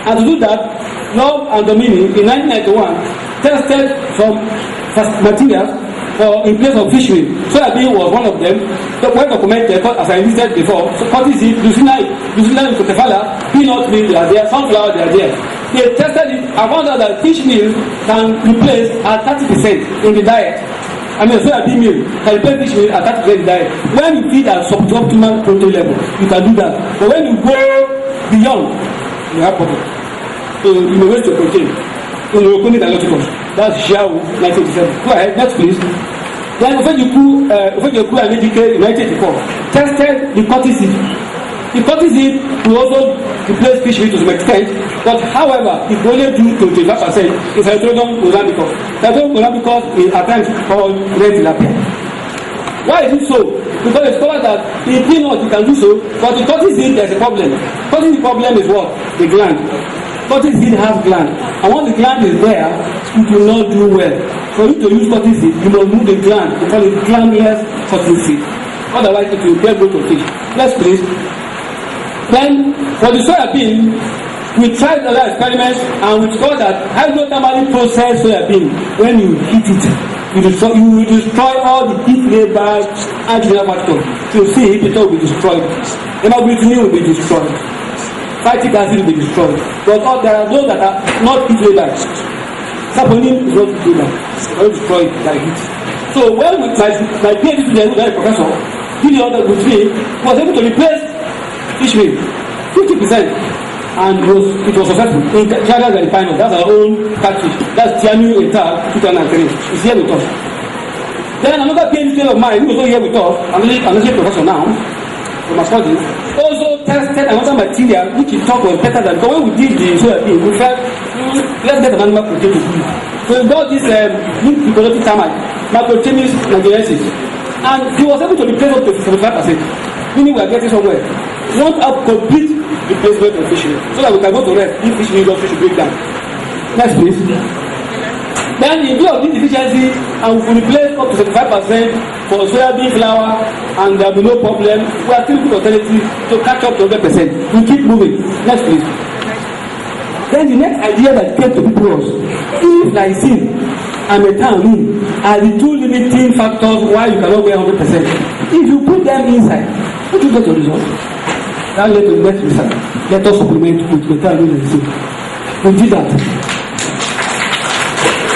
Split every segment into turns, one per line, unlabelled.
And to do that, Love and Dominion in 1991 tested some materials in place of fish meal. Soybean was one of them. Well documented, as I listed before. So cottonseed, Lucina, Cotefalia, peanut meal, they are there, sunflower, they are there. They tested it and found out that fish meal can replace at 30% in the diet. I mean, soybean meal can replace fish meal at 30% in the diet. When you feed at suboptimal protein level, you can do that. But when you go beyond, you have problem. So you may waste your protein. That's Xiao 1987. Go ahead, next please. Then Ofejuku and Ejike in 1984 tested the cottonseed. The cottonseed will also replace fish meal to some extent, but however, it will only do to 25% in Cytrodon molambicus. Cytrodon molambicus is at times called red tilapia. Why is it so? Because they discovered that in peanut you can do so, but the cottonseed there's a problem. Cottonseed problem is what? The gland. Cottonseed has gland, and once the gland is there, it will not do well. For you to use cottonseed, you must move the gland. We call it glandless cottonseed. Otherwise, it will get rid of fish. Next, please. Then, for the soybean, we tried other experiments, and we discovered that hydrothermally processed soybean, when you heat it, you will destroy all the heat laid by antigen particles. So you see, it will be destroyed. Hemoglobin will be destroyed. Phytic acid will be destroyed. But there are those that are not heat labor. Saponin is not heat labor. It's not destroyed by heat. So when my PhD student, who is a professor, did the other with me, was able to replace fish meal 50%, and it was successful. In China and final, that's our own catfish. That's Tianu Etar 2003. It's here with us. Then another PhD student of mine, who is also here with us, another professor now, from my studies, also tested another material which he thought was better than, because when we did the soybean, we felt let's get an animal protein to food. So we got this reproductive termite, Macrotemis nigeriensis, and he was able to replace up to 75%, meaning we are getting somewhere. We want to have complete replacement of fish meal so that we can go to rest if fish meal or fish break down. Next please. Then in view of this deficiency, and we will replace up to 75% for soybean flour, and there will be no problem. We are still good alternative to catch up to 100%. We keep moving. Next please. Then the next idea that came to people was, if lysine and methionine are the two limiting factors why you cannot wear 100%, if you put them inside, what do you get your result? That led to the next result. Let us supplement with methionine and lysine. We did that.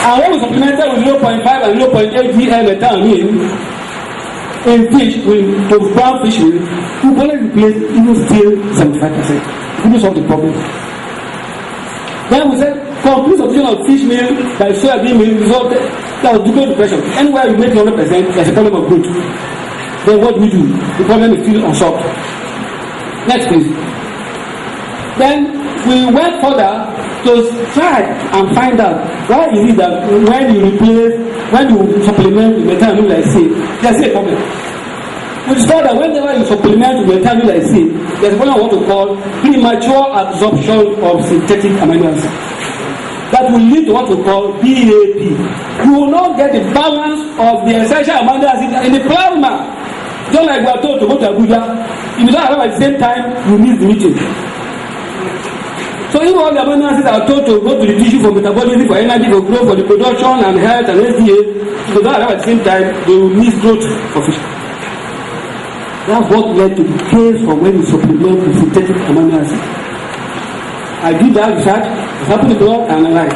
And when we supplemented with 0.5 and 0.8 gm methionine in fish, to brown fish meal, we only replace even still 75%. We solve the problem. Then we said, complete substitution of fish meal by soybean meal resulted that was due to depression. Anywhere you make 100%, there's a problem of growth. Then what do we do? The problem is still unsolved. Next please. Then we went further to try and find out why is it that when you supplement with methionine like C, there's a problem. We discovered that whenever you supplement with methionine like C, there's a problem what we call premature absorption of synthetic amino acids. That will lead to what we call BAP. You will not get the balance of the essential amino acids in the plasma. Just like we are told to go to Abuja, if you don't have at the same time, you miss the meeting. So if all the amino acids are told to go to the tissue for metabolism, for energy, for growth, for the production and health and SDA, if they don't have at the same time, they will miss growth for fish. That's what led to the case for when you supplement with synthetic amino acids. I did that research, I sampled the blood and analyzed,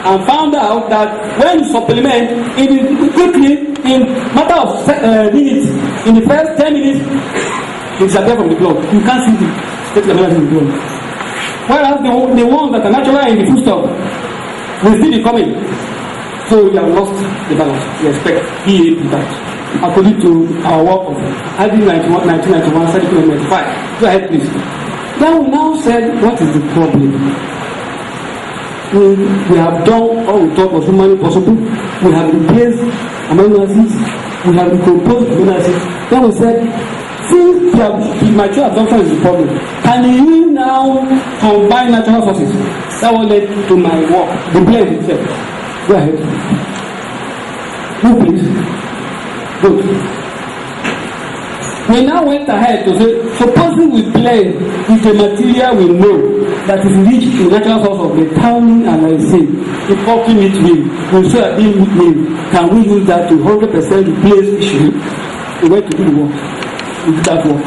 and found out that when you supplement, it is quickly, in matter of minutes, in the first 10 minutes, it disappears from the blood. You can't see the synthetic amino acids in the blood. Whereas the ones that are natural in the foodstuff will still be coming. So we have lost the balance. We expect BAP that. According to our work of ID 1991, 1995. Go ahead, please. Then we now said, what is the problem? We have done all we thought was humanly possible. We have replaced amino acids. We have recomposed amino acids. Then we said, since the mature absorption is the problem, can you now combine natural sources? That will lead to my work, the blend itself. Go ahead. Move please. Good. We now went ahead to say, supposing we blend with the material we know that is rich in natural source of vitamin and lysine, the poultry meat meal, the soybean meat meal, can we use that to 100% replace fish meal? We went to do the work. We did that work.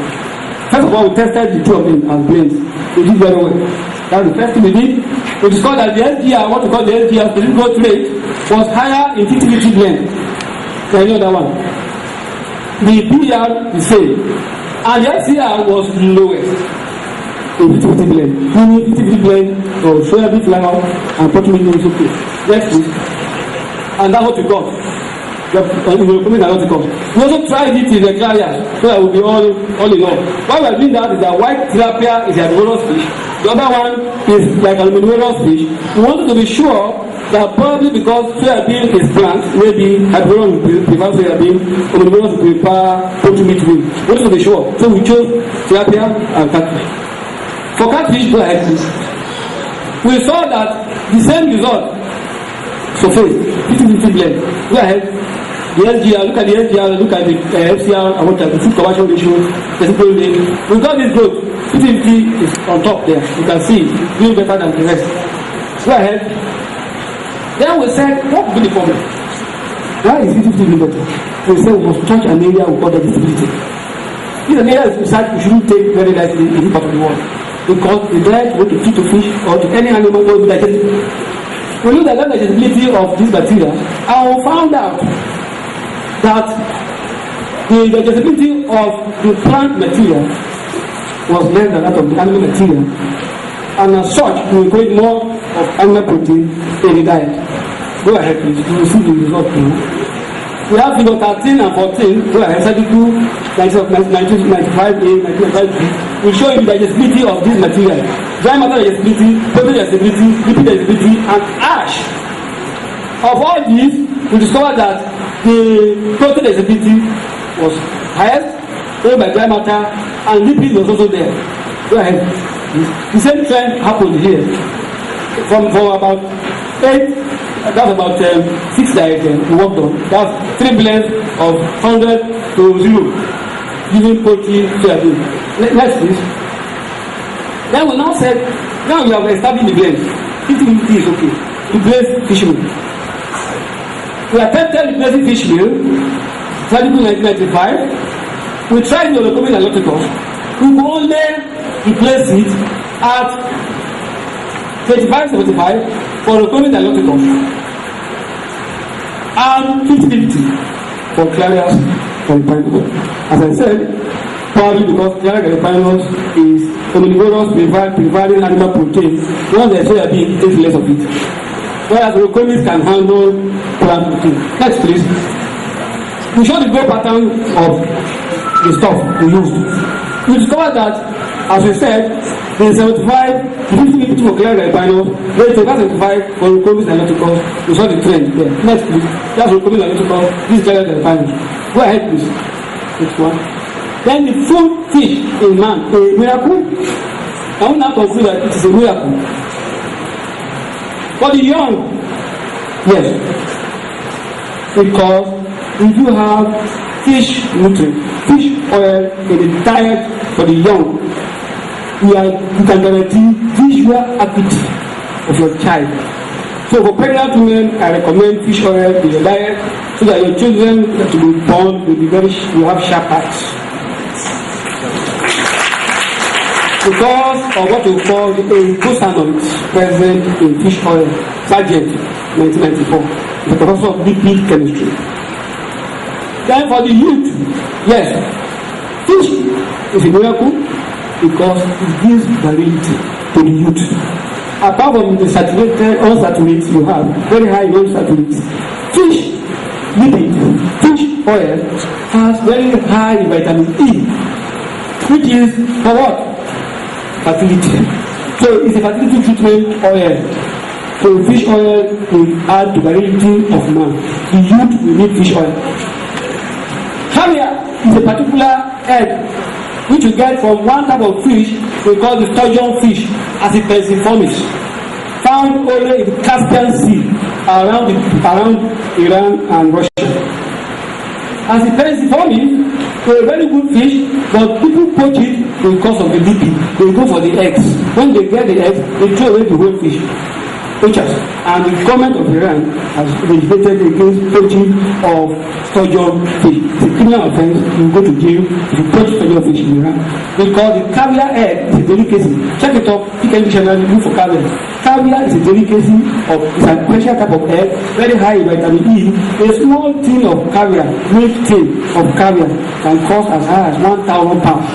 First of all, we tested the two of them as blends. We did very well. That's the first thing we did. We discovered that the SGR, what we call the SGR, the growth rate, was higher in 50-50 blend than any other one. The PR the same, and the SCR was lowest in 50-50 blend. Meaning 50-50 blend of soybean flour and poultry meat is okay. Next please. And that's what we got. We also tried it in the area, so that will be all in all. What we are doing that is that white tilapia is a herbivorous fish. The other one is like an omnivorous fish. We wanted to be sure that probably because soybean is plant, maybe herbivorous will prefer soybean, omnivorous will prefer poultry meat meal. We wanted to be sure, so we chose tilapia and catfish. For catfish, go ahead please. We saw that the same result. So first, 50-50 blend. Go ahead. The SGR, look at the SGR, look at the FCR, and what are the food conversion ratio, the simple rate. We've got this growth. 50-50 is on top there. You can see doing better than the rest. Go ahead. Then we said, what will be the problem? Why is 50-50 doing better? We said we must touch an area with other disability. This is an area that we shouldn't take very lightly in any part of the world. Because the diet we want to feed to fish or to any animal will be digestible. We looked at the digestibility of this bacteria and we found out that the digestibility of the plant material was less than that of the animal material, and as such we create more of animal protein in the diet. Go ahead please, you will see the result now. We have figure 13 and 14. Go ahead, 32, 1995A, 1995B. We show you the digestibility of this material. Dry matter digestibility, protein digestibility, lipid digestibility, and ash. Of all these, we discovered that the protein digestibility was highest, followed by dry matter, and lipid was also there. Go ahead. The same trend happened here. From about 8, that's about 6 diagrams we worked on. That's 3 blends of 100 to 0, giving poultry soybean. Next please. Then we now said, now we have established the blend. 50-50 is okay. Replace fish meal. We attempted replacing fish meal, starting in 1995. We tried the recombinant allotticals. We could only replace it at 25-75 for recombinant allotticals and 50-50 for clarias gallopinus. As I said, probably because clarias gallopinus is omnivorous, providing animal protein. Once they say a bit, it takes less of it. Whereas recombinants can handle plant protein. Next please. We show the growth pattern of the stuff we used. We discovered that, as we said, the 50-50 for clarias gallopinus, then 75 for recombinants and allotticals. We saw the trend there. Next please. That's recombinants and allotticals. This is clarias gallopinus. Go ahead please. Next one. Then the food fish in man, a miracle. I will not conclude that it is a miracle. For the young, yes, because if you have fish nutrient, fish oil in the diet for the young, you can guarantee visual acuity of your child. So for pregnant women, I recommend fish oil in your diet so that your children to be born will have sharp eyes. Because of what we call the glucosanoids present in fish oil, Sargent, 1994, the professor of lipid chemistry. Then for the youth, yes, fish is a miracle because it gives variety to the youth. Apart from the saturated, unsaturated you have, very high unsaturated, fish lipid, fish oil has very high vitamin E, which is for what? Fertility. So it's a fertility treatment oil. So fish oil will add to the variety of man. The youth will need fish oil. Caviar is a particular egg which you get from one type of fish we call the sturgeon fish, Acipensifolius, found only in the Caspian Sea around Iran and Russia. Acipensifolius So a very good fish, but people poach it because of the BP. They go for the eggs. When they get the eggs, they throw away the whole fish. Poachers. And the government of Iran has legislated against poaching of sturgeon fish. It's a criminal offense. You go to jail if you poach sturgeon fish in Iran. Because the caviar egg is a delicacy. Check it up. You can dictionary look for caviar. Caviar is a delicacy of, it's a special type of egg, very high in vitamin E. A small tin of caviar, milk tin of caviar, can cost as high as 1,000 pounds.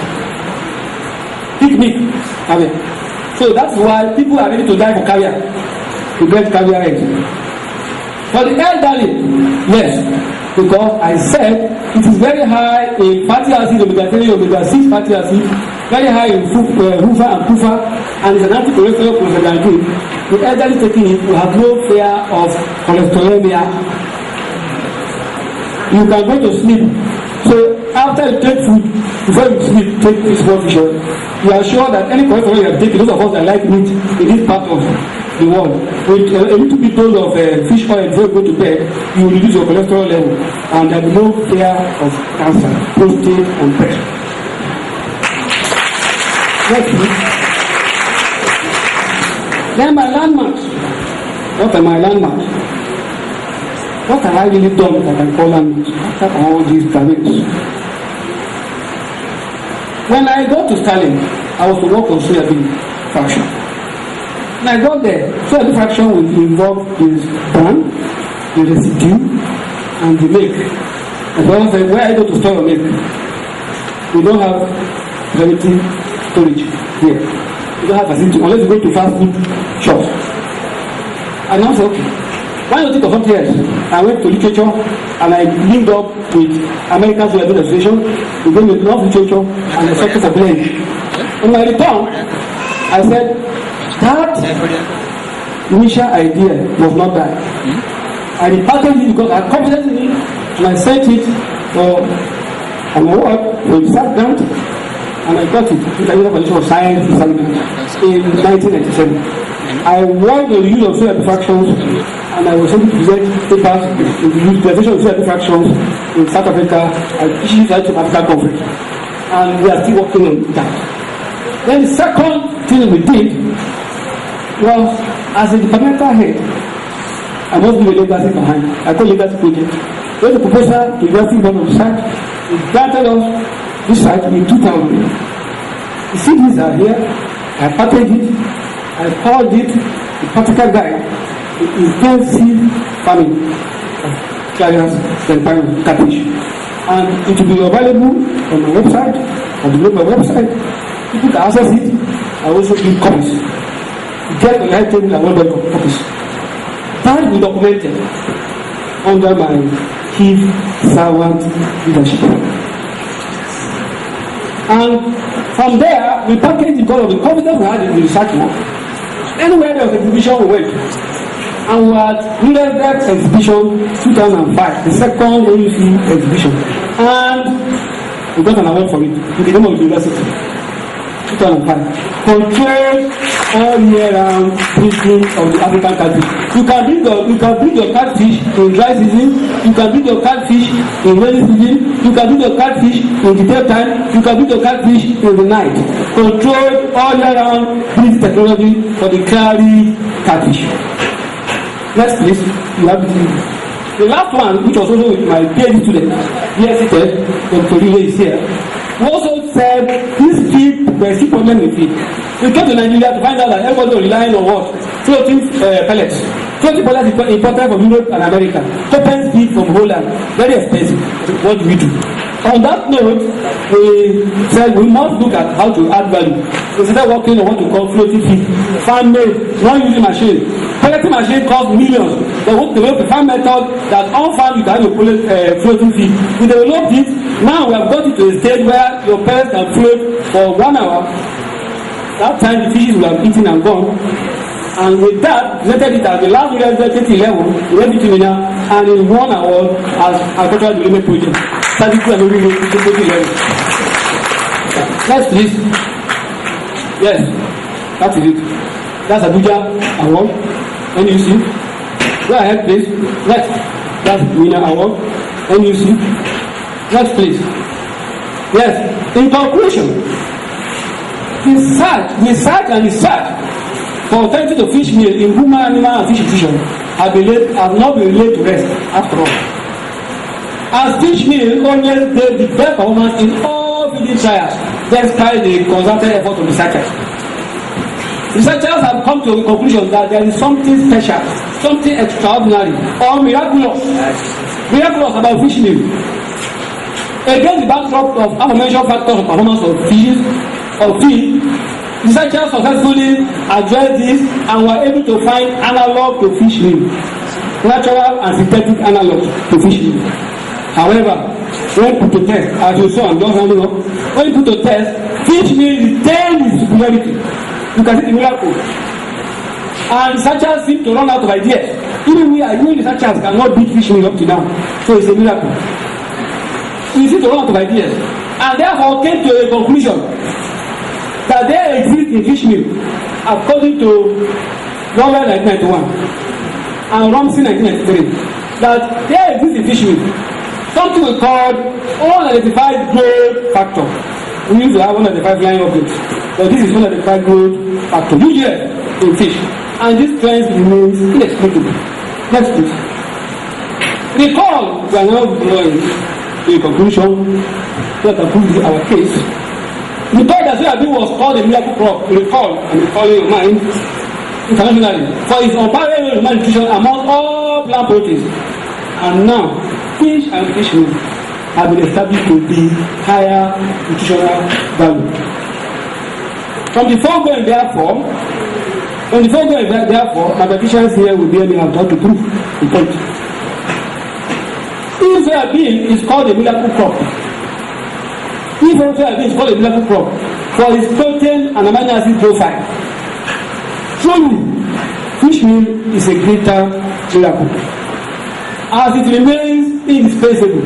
Picnic caviar. So that's why people are ready to die for caviar, to get caviar eggs. For the elderly, yes, because I said it is very high in fatty acid, omega-3, omega-6 fatty acid, very high in rufa and pufa, and it's an anti-cholesterol prostaglandin. The elderly taking it will have no fear of cholesterolemia. You can go to sleep. So after you take food, before you sleep, take this small fish oil. You are sure that any cholesterol you have taken, those of us that like meat in this part of the world, with a little bit dose of fish oil before you go to bed, you will reduce your cholesterol level, and there will be no fear of cancer, prostate, and breast. Next, please. Then my landmarks. What are my landmarks? What have I really done that I can call landmarks after all these careers? When I got to Stalin, I was to work on soybean fraction. When I got there, soybean fraction will involve this bran, the residue, and the milk. And so I said, where I go to store your milk? We don't have gravity storage here. We don't have facility unless you go to fast food shops. And I said, okay, why don't you think of something else? I went to literature and I linked up with American Soybean Association. We gave me enough literature and a sector for blend. In my return, I said, that initial idea was not that. I repackaged it because I had confidence in it, and I sent it for an award for research grant, and I got it to the Inaugural of Science in 1997. I won the use of soybean fractions, and I was able to present papers in the utilization of soybean fractions in South Africa at the South Africa conference. And we are still working on that. Then the second thing we did was, as a departmental head, I must leave a legacy behind. I call legacy project. There was a proposal to the University Board of Research. It granted us this site in 2000. The CDs are here. I packaged it. I called it the practical guide to intensive farming of clients and catfish. And it will be available on my website, on the global website. People can access it. I also give copies. Get the right table and one copies. That will be documented under my key servant leadership. And from there, we packaged because of the confidence we had in the research work. Anywhere there was exhibition, we went. And we had Inaugural exhibition 2005, the second AUC exhibition. And we got an award for it in the name of the university. 2005. Control all year round breeding of the African catfish. You can breed your catfish in dry season, you can breed your catfish in rainy season, you can breed your catfish in the daytime, you can breed your catfish in the night. Control all year round breeding technology for the clary catfish. Next please, you have it. The last one, which was also with my PhD student, here seated, Dr. Rile is here. We also said this feed, there is a problem with feed. We came to Nigeria to find out that everybody was relying on what? Floating pellets. Floating pellets is imported from Europe and America. Copen feed from Holland, very expensive. What do we do? On that note, we said we must look at how to add value. We started working on what we call floating feed. Farm made, not using machine. Pelleting machine costs millions. They developed a farm method that on farm you can have a floating feed. We developed it. Now we have got it to a stage where your pellets can float for 1 hour. That time the fishes will have eaten and gone. And with that, presented it as the last university level, we went to FUTMinna, and in 1 hour as agricultural development project. That's the university level. Next please. Yes, that is it. That's Abuja award. NUC. Go ahead please. Next. That's FUTMinna award. NUC. Next please. Yes, in conclusion, research for alternative to fish meal in human, animal, and fish nutrition have not been laid to rest after all. As fish meal always gave the best performance in all feeding trials, despite the concerted effort of researchers. Researchers have come to a conclusion that there is something special, something extraordinary, or miraculous about fish meal. Against the backdrop of aforementioned factors of performance of feed, researchers successfully addressed this and were able to find analog to fish meal, natural and synthetic analogs to fish meal. However, when put to test, as you saw, I'm just rounding up, when put to test, fish meal retained its superiority. You can see the miracle. And researchers seem to run out of ideas. Even researchers cannot beat fish meal up to now. So it's a miracle. We seem to run out of ideas. And therefore came to a conclusion that there exists in fish meal, according to Inaugural 1991 and Ramsey 1993, that there exists in fish meal something we call unidentified growth factor. We used to have 195 line updates, but this is 195 growth factor, usually in fish, and this trend remains inexplicable. Next please. Recall, we are now drawing a conclusion that approves our case. Recall that soybean was called a miracle crop. Recall, and recalling your mind internationally for its unparalleled nutrition among all plant proteins. And now, fish and fish meal have been established to be higher nutritional value. From the foregoing, therefore, mathematicians here will be able to prove the point. If soybean is called a miracle crop, for its protein and amino acid profile, truly, fish meal is a greater miracle, as it remains indispensable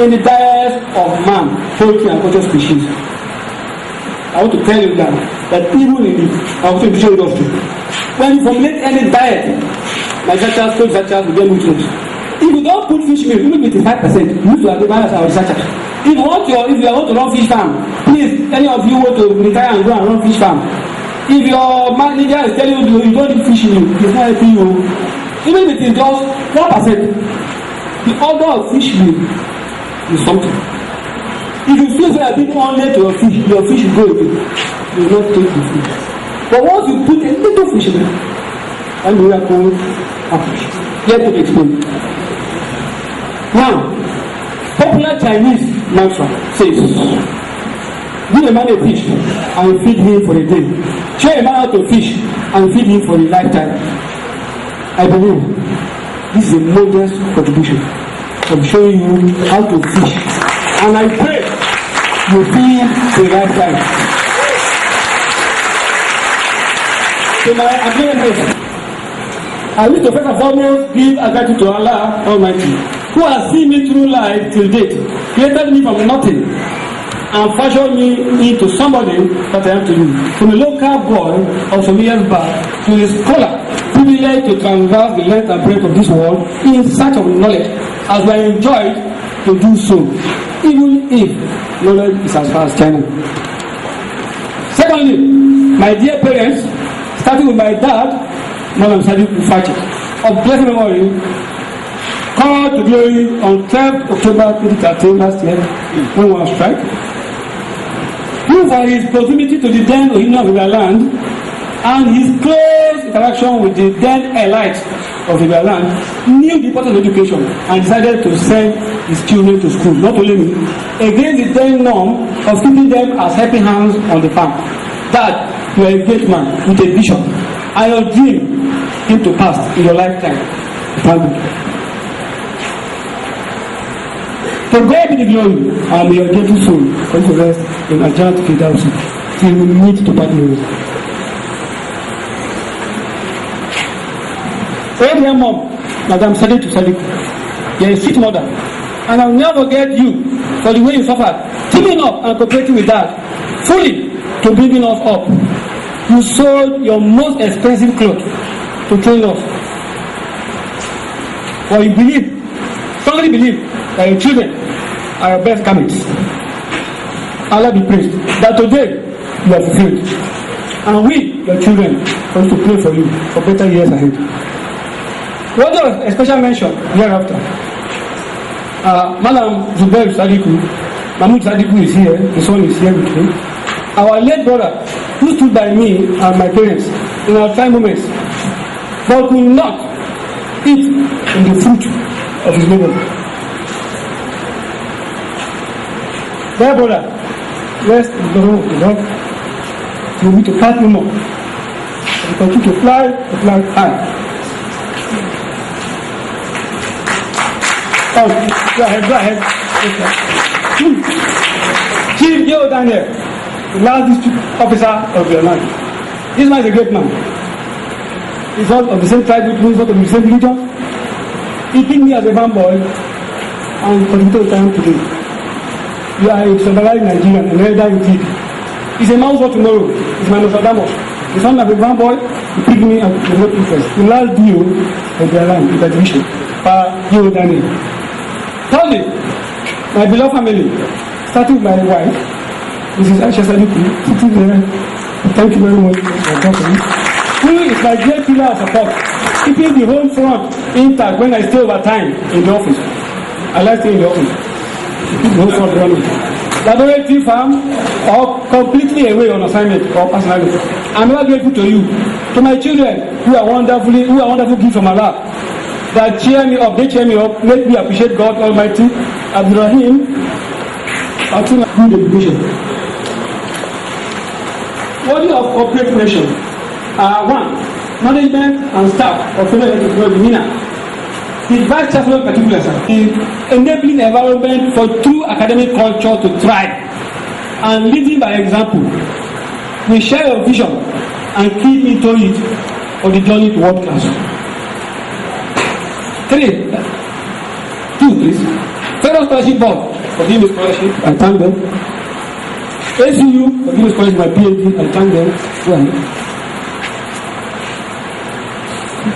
in the diet of man, poultry, and culture species. I want to tell you that even in the agricultural industry, when you formulate any diet, researchers will get nutrients. If you don't put fish meal, even with 5%, you need to advise our researchers. If you want to run fish farm, please, any of you want to retire and go and run fish farm. If your manager is telling you you don't need fish meal, it's not helping you. Even if it is just 1%, the order of fish meal is something. If you feel that people only to your fish will go away. You will not take the fish. But once you put a little fish in it, and we are going fish. Let me explain. Now, popular Chinese mantra says, give a man a fish and feed him for a day. Show a man how to fish and feed him for a lifetime. I believe this is a modest contribution of showing you how to fish. And I pray you feed for a lifetime. So my agreement, I wish to first and foremost give a gratitude to Allah Almighty, who has seen me through life till date, created me from nothing, and fashioned me into somebody that I am to you. From a local boy of some years back to a scholar, privileged to traverse the length and breadth of this world in search of knowledge, as I enjoyed to do so, even if knowledge is as far as China. Secondly, my dear parents, starting with my dad, Madam Sadiq Ufachi, of blessed memory, called to glory on 12th October 2013 last year, when we were on strike. Due for his proximity to the then Ohino of Ibaland and his close interaction with the then elite of Ibaland, knew the importance of education and decided to send his children to school, not only me, against the then norm of keeping them as helping hands on the farm. Dad, you are a great man with a vision, and your dream came to pass in your lifetime. Thank you. To God be the glory, and may your gentle soul come to rest in Ajahn Fidausi till we meet to part ways. Oh dear mom, Madam Sadiq to Sadiq, you are a sweet mother, and I will never forget you for the way you suffered, teaming up and cooperating with Dad, fully to bringing us up. You sold your most expensive clothes to train us. For you strongly believe that your children are your best garments. Allah be praised, that today you are fulfilled. And we, your children, want to pray for you for better years ahead. What a special mention hereafter. Madam Zubair Sadiku, Mahmoud Sadiku is here, his son is here with me. Our late brother, who stood by me and my parents in our trying moments, but could not eat in the fruit of his labor. Dear brother, rest in the Lord of the Lord. You need to part no more. You continue to fly high. Oh, go ahead. Chief Joe Daniel, the last district officer of your land. This man is a great man. He's not of the same tribe with me, he's not of the same religion. He picked me as a farm boy and continued to time today. You are a civilized Nigerian, an elder indeed. He's a man for tomorrow. He's my Nostradamus. The son of a farm boy, he picked me as a great interest. The last deal of their land, in that division, Joe Daniel. Thirdly, my beloved family, starting with my wife, Mrs. Aisha Sadiku, sitting there, thank you very much for talking. Who is my great pillar of support, keeping the home front intact when I stay over time in the office. I like staying in the office. Keep the home front running. Laboratory farm or completely away on assignment or personality. I'm very grateful to you, to my children who are wonderful gifts from Allah. That cheer me up, make me appreciate God Almighty, Abdurrahim, until I good education. Body of corporate nation are 1. Management and staff of FUTMinna. The Vice Chancellor in particular, the enabling environment for true academic culture to thrive and leading by example. We share your vision and keep into it for the journey to world class. 2 please. Federal Scholarship Board for giving me scholarship, I thank them. ACU for giving me scholarship, my PhD, I thank them. Go ahead.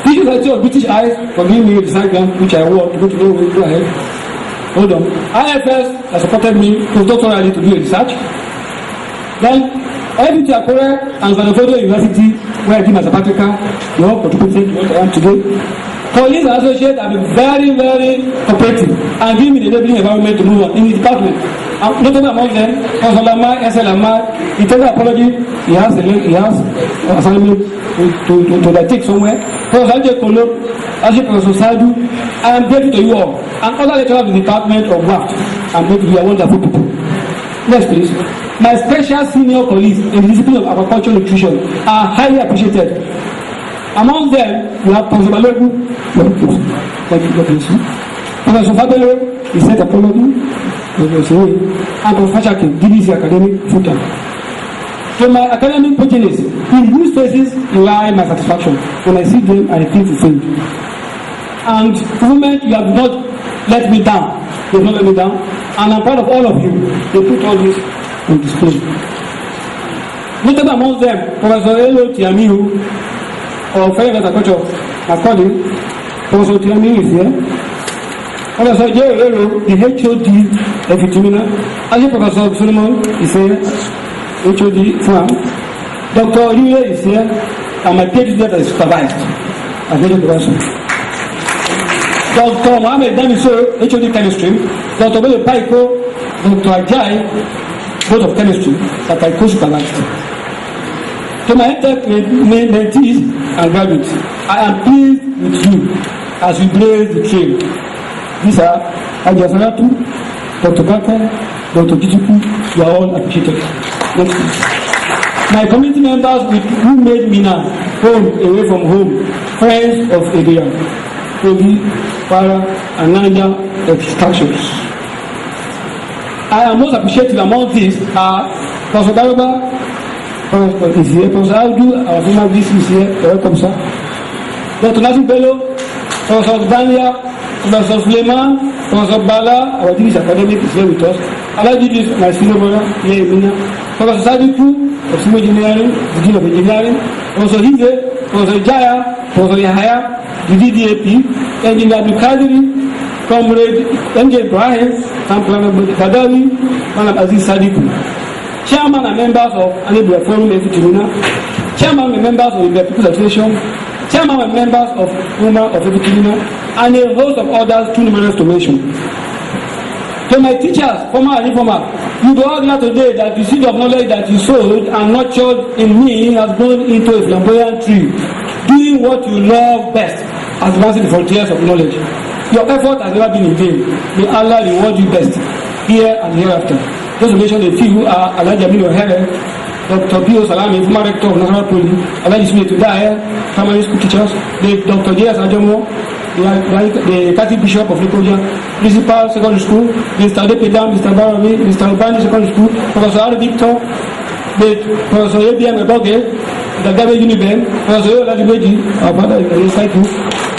Teaching Society of British Eyes for giving me a design grant, which I want to go to know with. Go ahead. Hold on. IFS has supported me postdoctorally to do a research. Then IFT Akure and Zanofodo University, where I did my sabbatical, they all contributed to what I am today. Colleagues and associates have been very, very cooperative and give me the enabling environment to move on in the department. Notable among them, Professor Lamar, SLMR, he takes an apology, he has assignment to take somewhere. Professor Ajay Kolo, Professor Sadu, I am grateful to you all. And other lecturers of the department of WAFT, I'm grateful to you, wonderful people. Next please. My special senior colleagues in the discipline of agricultural nutrition are highly appreciated. Among them, we have Professor Balogu, thank you, God bless you. Professor Fabelo, he said apology, and Professor Fashaki, DBC Academic Futa. So my academic progenies, in whose faces lie my satisfaction. When I see them, I feel fulfilled. And government, you have not let me down. You have not let me down. And I'm proud of all of you. They put all this on display. Notable among them, Professor Elo Tiamiu, of Federal Agriculture, my colleague, Professor Tiamiu is here. Professor J. Elo, the HOD of FUTMinna. Actually, Professor Solomon is here, HOD Farm. Dr. Yue is here, and my PhD that is supervised as major professor. Dr. Mohamed Damiso, HOD Chemistry. Dr. Bele Paiko, Dr. Ajay, both of Chemistry, that I co-supervised. To my mentees and graduates, I am pleased with you as we blaze the trail. These are Ajay Sanatu, Dr. Kaka, Dr. Gichuku, you are all appreciated. Next please. My community members who made Minna home away from home, friends of Egeya, Kogi, Para, and Nanja extractions. I am most appreciative among these are Professor Daroba, is here, Professor Aldu, our former VC is here, welcome sir. Dr. Nassim Bello, Professor Dania, Professor Suleiman, Professor Bala, our DBC academic is here with us. Alaji is my senior brother here in Minna. Professor Sadiku of Civil Engineering, the Dean of Engineering. Professor Hize, Professor Jaya, Professor Yahaya, the DDAP, Engineer Abdulkadiri, Comrade MJ Ibrahim, Kampala Kadawi, Malam Aziz Sadiku. chairman and members of Inaugural Forum FUTMinna, chairman and members of the People's Association, chairman and members of Women of FUTMinna, and a host of others too numerous to mention. To my teachers, former and informal, you do all know today that the seed of knowledge that you sowed and nurtured in me has grown into a flamboyant tree, doing what you love best, advancing the frontiers of knowledge. Your effort has never been in vain. May Allah reward you best, here and hereafter. Just to mention a few are Alhaji Aminu Ohere, Dr. B.O. Salami, former rector of National Poly, Alhaji Smith Tudaye, primary school teachers, Dr. J.S. Ajomo, the Catholic Bishop of Likoja, Principal Secondary School, Mr. Depedam, Mr. Barami, Mr. Obani Secondary School, Professor R. Victor, Professor A.B.M. Eboge, the Gabe Uniben, Professor Yola Dibeji, our father is a disciple,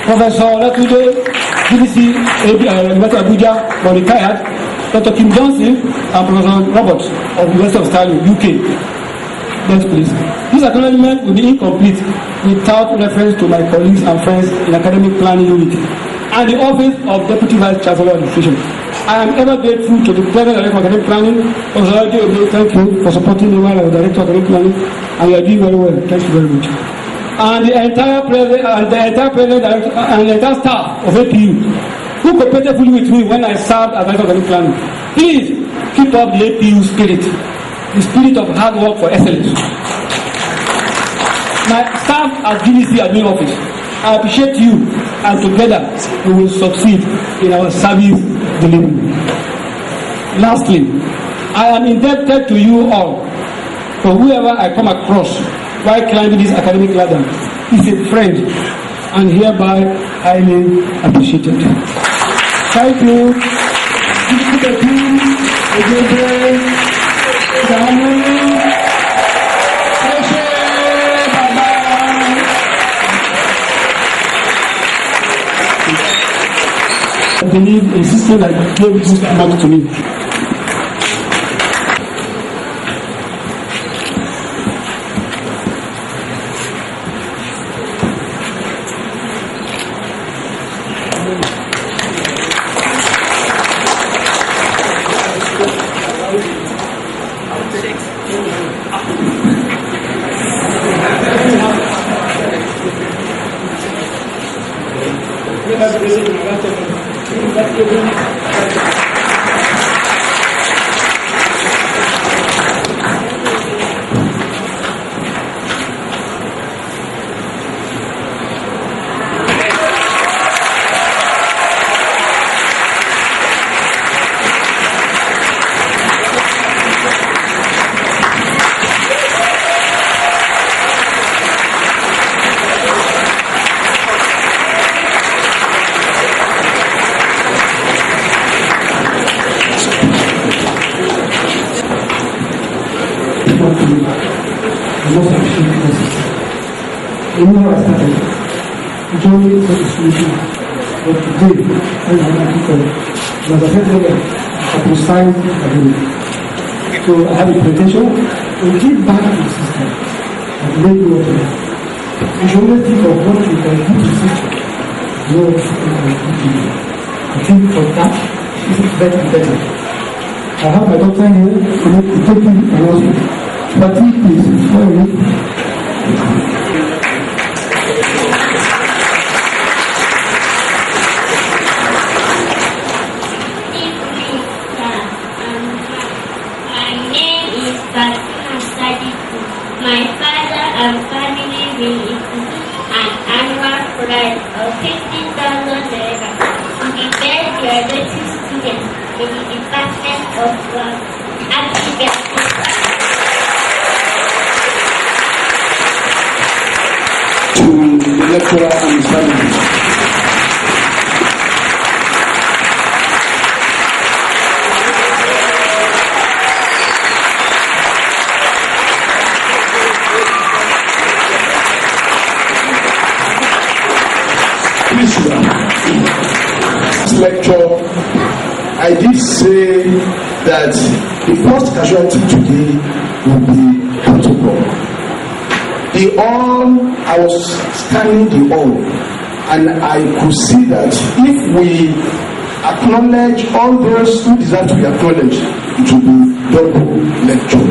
Professor Latude, BBC, University of Abuja, for retired, Dr. Kim Johnson, and Professor Roberts of University of Stirling, UK. Next, please. This acknowledgement will be incomplete without reference to my colleagues and friends in academic planning unit and the office of Deputy Vice Chancellor of Education. I am ever grateful to the President Director of Academic Planning. Thank you for supporting me while I was Director of Academic Planning, and you are doing very well. Thank you very much. And the entire President and the entire staff of APU who cooperated fully with me when I served as Director of Academic Planning. Please keep up the APU spirit. The spirit of hard work for excellence. My staff at GDC admin office, I appreciate you, and together we will succeed in our service delivery. Lastly, I am indebted to you all for whoever I come across while climbing this academic ladder is a friend and hereby highly appreciated. Thank you. I believe a sister like gave this back to me. So I have a presentation to give back to the system and make you open. You should always think of what you can do to the system. You know what you can do to you. I think for that, this is better. I have my doctor here to take you and also. But please, before you
my father and family will include an annual prize of 15,000 naira to the best graduating students in the Department of Agriculture.
To the lecturer and his family. This lecture, I did say that the first casualty today will be protocol. I was scanning the all, and I could see that if we acknowledge all those who deserve to be acknowledged, it will be double lecture.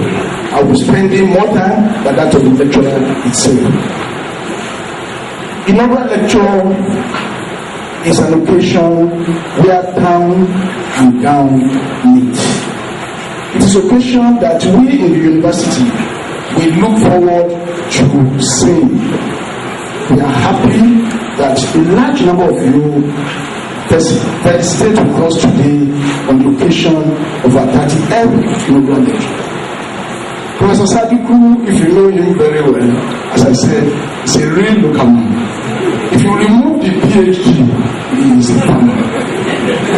I will be spending more time than that of the lecturer itself. Inaugural lecture is an occasion where town and gown meet. It is an occasion that we in the university we look forward to seeing. We are happy that a large number of you participate with us today on the occasion of our 30th inaugural lecture. Professor Sadiku, if you know him very well, as I said, is a real local man. If you remove the PhD, he is a farmer.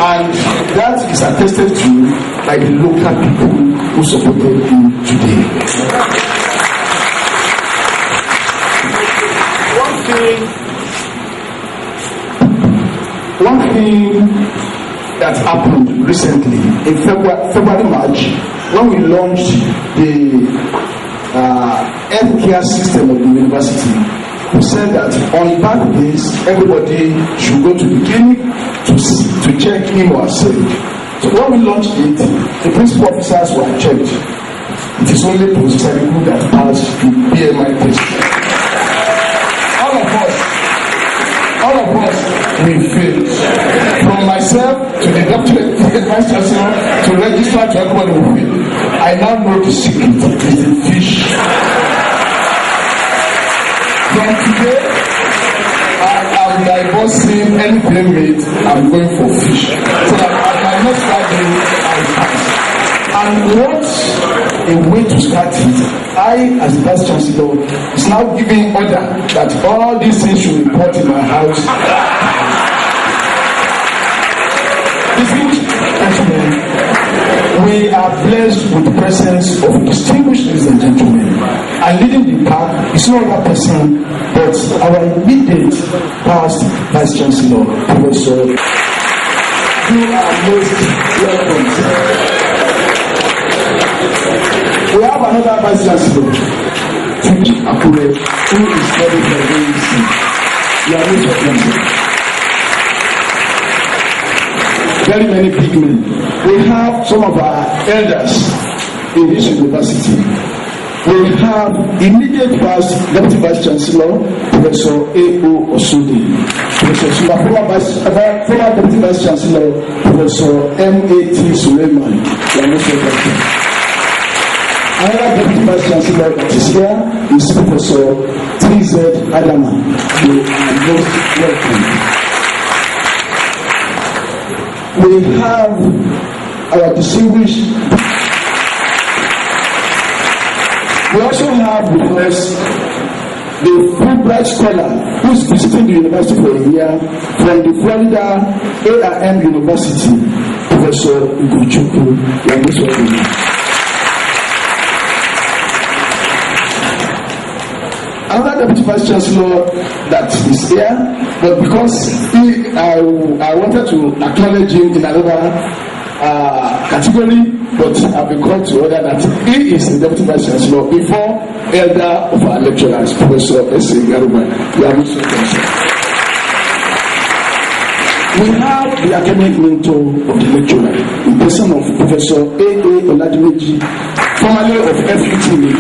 And that is attested to by the local people who supported him today. One thing that happened recently in February, March, when we launched the healthcare system of the university, we said that on birthdays, everybody should go to the clinic to check him or herself. So when we launched it, the principal officers were checked. It is only Professor Sadiku that passed the BMI test. All of us, we failed. From myself to the doctor, to the vice chancellor, to registrar, to everybody who failed. I now know the secret. It is the fish. From today, I am divorcing any playmate. I'm going for fish. So that at my next Friday, I'll pass. And what a way to start it. I, as the vice chancellor, is now giving order that all these things should report in my house. Distinguished gentlemen, we are blessed with the presence of distinguished ladies and gentlemen. And leading the pack is no other person but our immediate past vice chancellor, Professor. You are most welcome. We have another vice chancellor, Akure, who is very, very easy. You are most welcome. Very many big men. We have some of our elders in this university. We have immediate past Deputy Vice Chancellor, Professor A.O. Osudi, former Deputy Vice Chancellor, Professor M.A.T. Suleiman. Another Deputy Vice Chancellor that is here is Professor T.Z. Adama. You are most welcome. We have our distinguished. We also have with us the Fulbright scholar who is visiting the university for a year from the Florida A&M University, Professor Ugochukwu. Another Deputy Vice Chancellor that is here, but because I wanted to acknowledge him in another category, but I've been called to order that he is the Deputy Vice Chancellor before elder of our lecturers, Professor S.A. Garuba. We are most welcome. We have the academic mentor of the lecturer, in person of Professor A.A. Oladimeji, formerly of FUTMinna,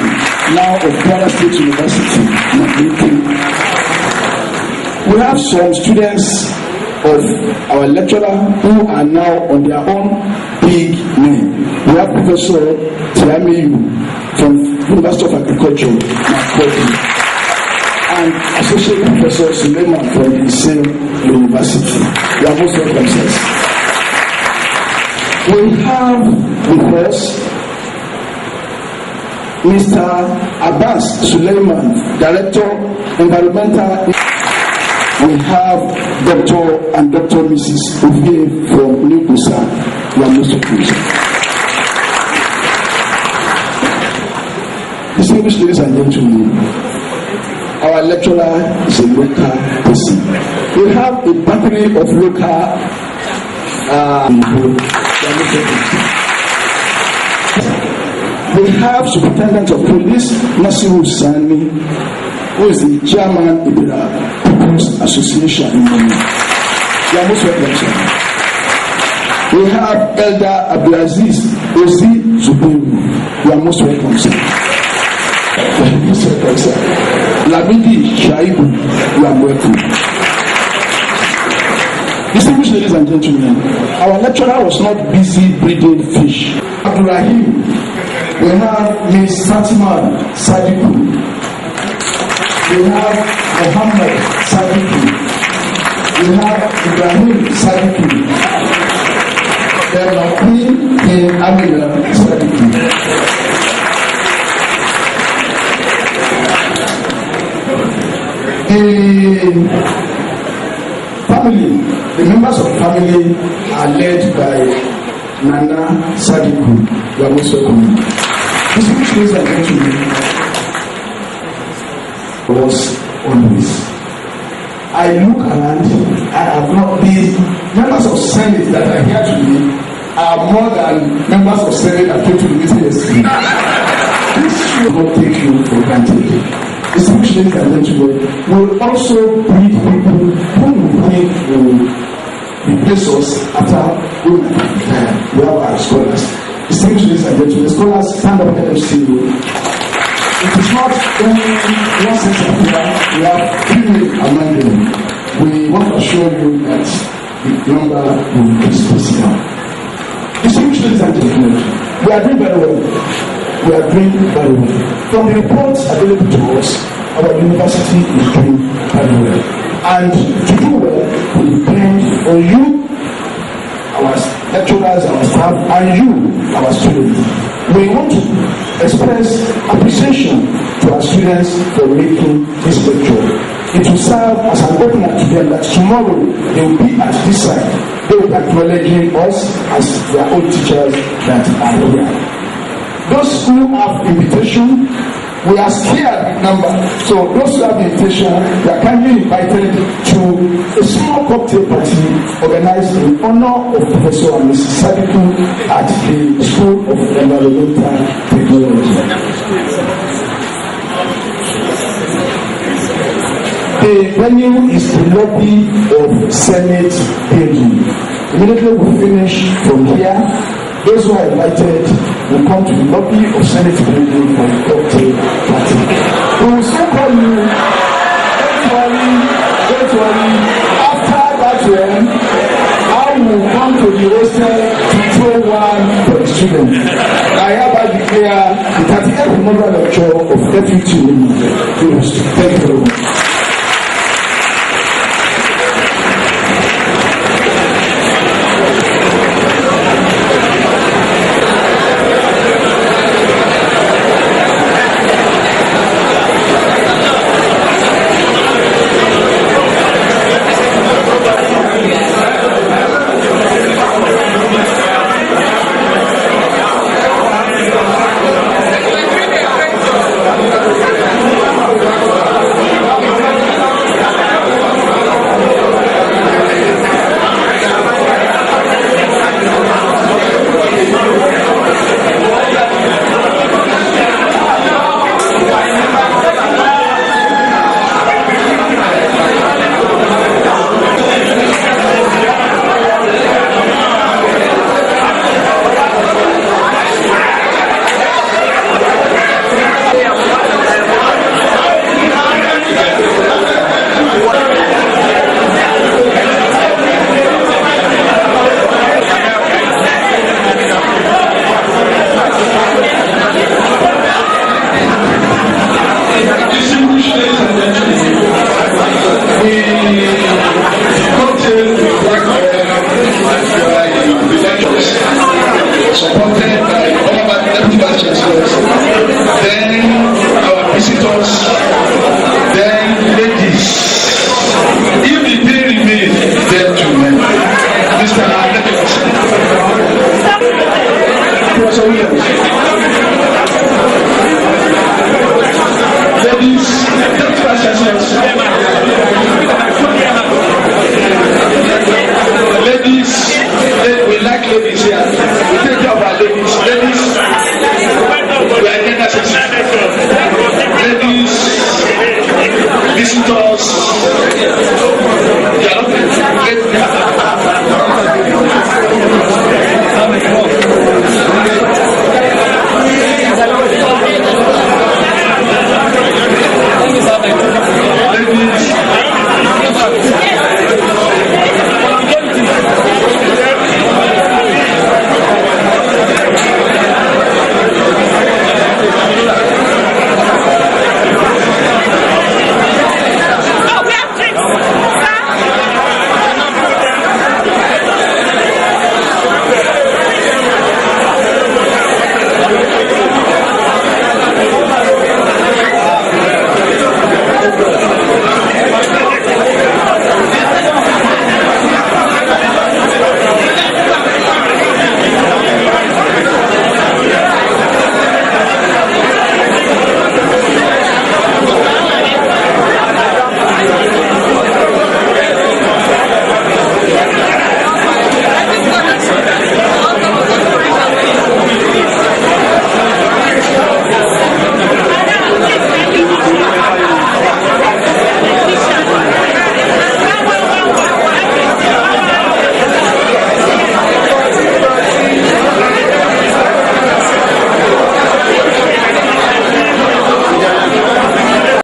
now of Kwara State University. We have some students of our lecturer who are now on their own big men. We have Professor Tiamiyu from University of Agriculture, and Associate Professor Suleiman from the same university. We are most welcome, sirs. We have with us Mr. Abbas Suleiman, Director, Environmental. We have Dr. and Dr. Mrs. Ovie from Nukusa. We are most welcome. Distinguished ladies and gentlemen, our lecturer is a local person. We have a battery of local we have Superintendent of Police, Nasiru Sani, who is the chairman of the People's Association in Mali. We are most welcome, sir. We have Elder Abdulaziz Ozi Zuburu. You are most welcome, sir. Most welcome, sir. Lamidi Shaibu, you are welcome. Distinguished ladies and gentlemen, our lecturer was not busy breeding fish. Abdurrahim, we have Ms. Fatima Sadiku. We have Muhammad Sadiku. We have Ibrahim Sadiku. Then our Queen Amina Sadiku. The members of the family are led by Nana Sadiku. You are most welcome. Distinguished ladies and gentlemen, was always. I look around, I have not the members of Senate that are here today are more than members of Senate that came to the meeting yesterday. This should not take you for granted. Distinguished ladies and gentlemen, will also breed people who will replace us after we have our scholars. Distinguished ladies and gentlemen, scholars stand up and see you. It is not only one sense of prayer, we have three among them. We want to assure you that the number will increase this year. Distinguished ladies and gentlemen, we are doing very well. We are doing very well. From the reports available to us, our university is doing very well. And to do well, we depend on you, our lecturers, our staff, and you, our students. We want to express appreciation to our students for making this lecture. It will serve as an opener to them that tomorrow they will be at this side. They will be acknowledging us as their own teachers that are here. Those who have invitation, we are scared with number. So those who have invitation, they are kindly invited to a small cocktail party organized in honor of Professor and Mrs. Sadiku at the School of Environmental Technology. The venue is the lobby of Senate building. Immediately we finish from here. Those who are invited will come to the lobby of Senate building for the cocktail party. We will still call you. Don't worry. After that I will come to the hostel to throw one for the students. I hereby declare the 38th inaugural lecture of FUTMinna. Thank you very much.